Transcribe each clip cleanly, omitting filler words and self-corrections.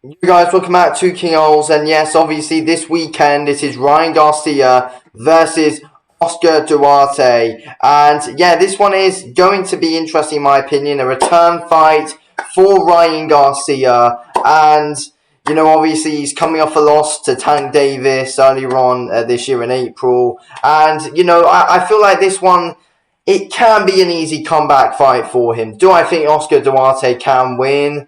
You guys, welcome back to King Ols, and yes, obviously this weekend it is Ryan Garcia versus Oscar Duarte, and yeah, this one is going to be interesting in my opinion. A return fight for Ryan Garcia, and obviously he's coming off a loss to Tank Davis earlier on this year in April, and I feel like this one. It can be an easy comeback fight for him. Do I think Oscar Duarte can win?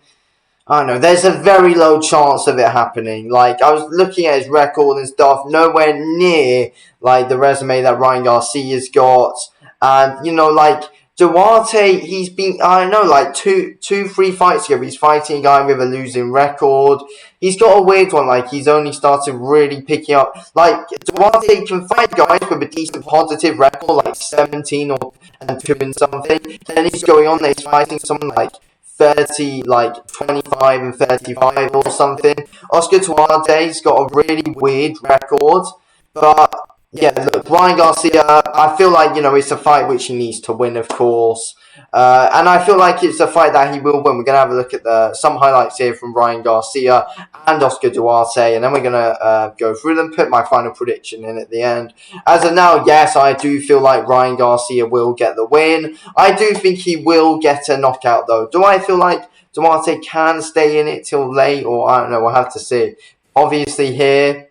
I don't know. There's a very low chance of it happening. Like, I was looking at his record and stuff, nowhere near like the resume that Ryan Garcia's got. And like Duarte, he's been I don't know, like three fights ago, he's fighting a guy with a losing record. He's got a weird one. Like, he's only started really picking up. Like, Duarte can fight guys with a decent positive record, like 17 or and 2 and something. Then he's going on. He's fighting someone like 30, like 25 and 35 or something. Oscar Duarte's got a really weird record, but yeah, look, Ryan Garcia, I feel like, it's a fight which he needs to win, of course. And I feel like it's a fight that he will win. We're going to have a look at some highlights here from Ryan Garcia and Oscar Duarte, and then we're going to go through them, put my final prediction in at the end. As of now, yes, I do feel like Ryan Garcia will get the win. I do think he will get a knockout, though. Do I feel like Duarte can stay in it till late, or I don't know, we'll have to see. Obviously here,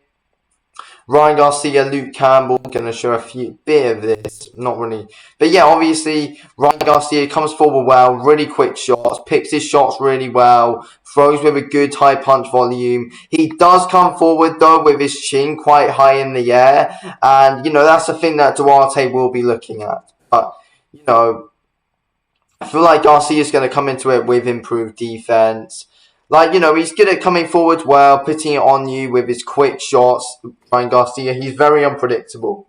Ryan Garcia, Luke Campbell, going to show a bit of this, not really. But yeah, obviously, Ryan Garcia comes forward well, really quick shots, picks his shots really well, throws with a good high punch volume. He does come forward, though, with his chin quite high in the air. And, that's the thing that Duarte will be looking at. But, I feel like Garcia's going to come into it with improved defense. Like, he's good at coming forward well, putting it on you with his quick shots. Ryan Garcia, he's very unpredictable.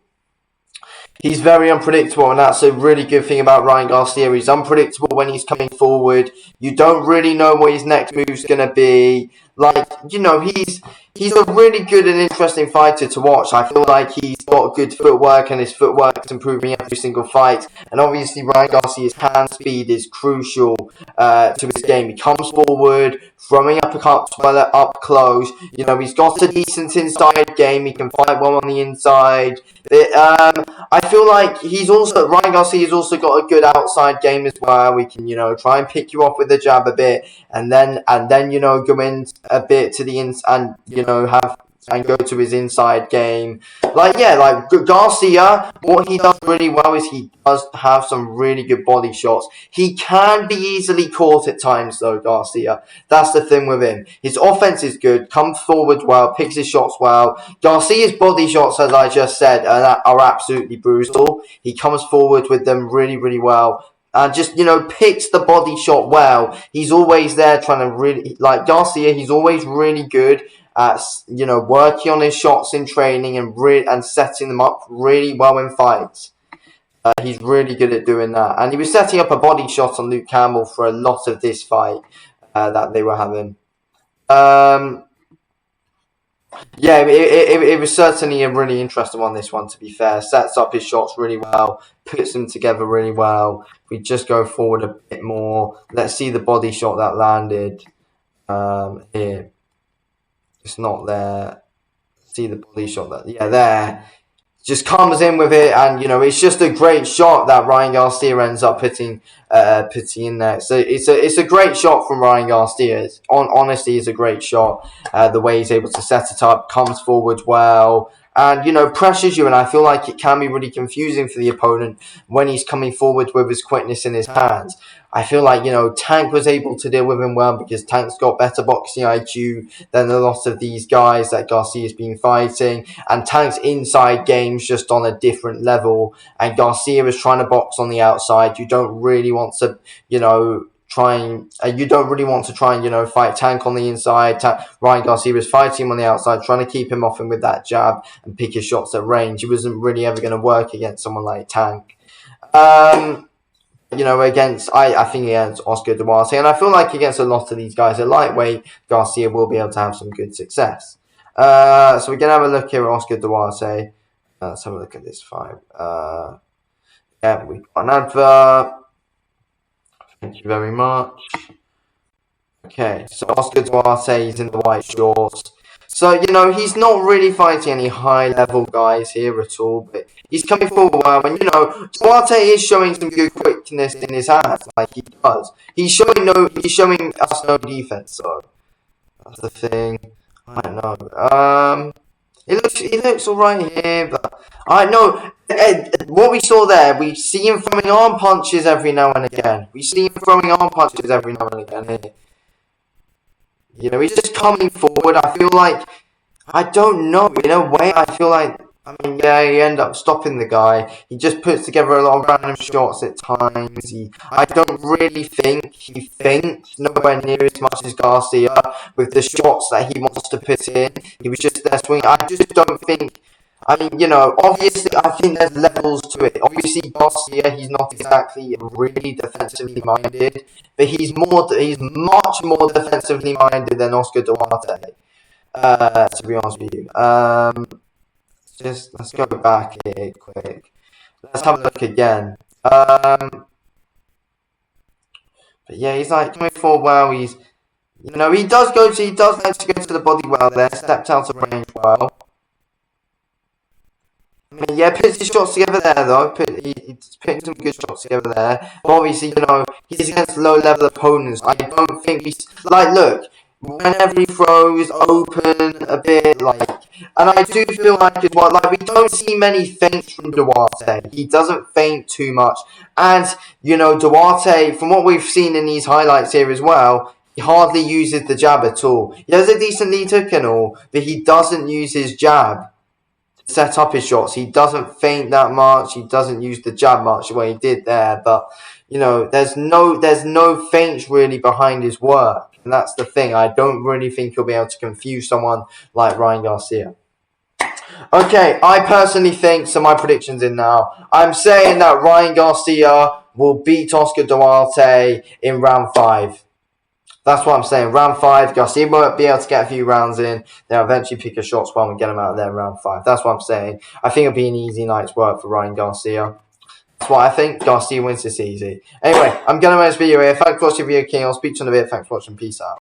He's very unpredictable, and that's a really good thing about Ryan Garcia. He's unpredictable when he's coming forward. You don't really know what his next move's going to be. Like, he's a really good and interesting fighter to watch. I feel like he's got good footwork, and his footwork's improving every single fight. And obviously, Ryan Garcia's hand speed is crucial to his game. He comes forward, throwing uppercuts well up close. He's got a decent inside game. He can fight well on the inside. I feel like Ryan Garcia's also got a good outside game as well. We can, try and pick you off with the jab a bit, and then go in a bit to the ins and have and go to his inside game. Like, yeah, like Garcia, what he does really well is he does have some really good body shots. He can be easily caught at times, though, Garcia. That's the thing with him. His offense is good, comes forward well, picks his shots well. Garcia's body shots, as I just said, are absolutely brutal. He comes forward with them really, really well. And just, picks the body shot well. He's always there trying to really, like Garcia, he's always really good at, working on his shots in training and setting them up really well in fights. He's really good at doing that. And he was setting up a body shot on Luke Campbell for a lot of this fight that they were having. Yeah, it was certainly a really interesting one, this one, to be fair. Sets up his shots really well, puts them together really well. If we just go forward a bit more, let's see the body shot that landed here. It's not there. See the body shot there. Just comes in with it, and it's just a great shot that Ryan Garcia ends up putting in there. So it's a great shot from Ryan Garcia. Honestly, it's a great shot. The way he's able to set it up, comes forward well, and pressures you. And I feel like it can be really confusing for the opponent when he's coming forward with his quickness in his hands. I feel like Tank was able to deal with him well because Tank's got better boxing IQ than a lot of these guys that Garcia's been fighting. And Tank's inside game's just on a different level. And Garcia is trying to box on the outside. You don't really want to, try and fight Tank on the inside. Ryan Garcia was fighting him on the outside, trying to keep him off him with that jab and pick his shots at range. He wasn't really ever going to work against someone like Tank. I think against Oscar Duarte, and I feel like against a lot of these guys at lightweight, Garcia will be able to have some good success. So we're gonna have a look here at Oscar Duarte. Let's have a look at this fight. Yeah, we've got an advert. Thank you very much. Okay, so Oscar Duarte is in the white shorts. So, he's not really fighting any high-level guys here at all, but he's coming forward well, and, Duarte is showing some good quickness in his hands, like he does. He's showing us no defense, so that's the thing. I don't know. He looks alright here, but I know what we saw there. We see him throwing arm punches every now and again. He's just coming forward. I feel like, I don't know, in a way, I feel like, yeah, he end up stopping the guy. He just puts together a lot of random shots at times. I don't really think he thinks nowhere near as much as Garcia with the shots that he wants to put in. He was just there swinging. I just don't think, obviously, I think there's levels to it. Obviously, Garcia, he's not exactly really defensively minded, but he's much more defensively minded than Oscar Duarte. To be honest with you. Let's go back here quick. Let's have a look again. But yeah, he's like coming forward well. He does like to go to the body well there. Stepped out of range well. Yeah, puts his shots together there though. He's putting some good shots together there. But obviously, he's against low-level opponents. I don't think he's like, look, whenever he throws open a bit, and I do feel like as well, we don't see many feints from Duarte. He doesn't feint too much, and Duarte, from what we've seen in these highlights here as well, he hardly uses the jab at all. He has a decent lead hook and all, but he doesn't use his jab to set up his shots. He doesn't feint that much. He doesn't use the jab much the way he did there, but there's no feints really behind his work. And that's the thing. I don't really think he'll be able to confuse someone like Ryan Garcia. Okay, I personally think, so my prediction's in now. I'm saying that Ryan Garcia will beat Oscar Duarte in round 5. That's what I'm saying. Round 5, Garcia won't be able to get a few rounds in. They'll eventually pick a shot spot and get him out of there in round 5. That's what I'm saying. I think it'll be an easy night's work for Ryan Garcia. That's what I think. Garcia wins this easy. Anyway, I'm going to end this video here. Thanks for watching, video king. I'll speak to you in a bit. Thanks for watching. Peace out.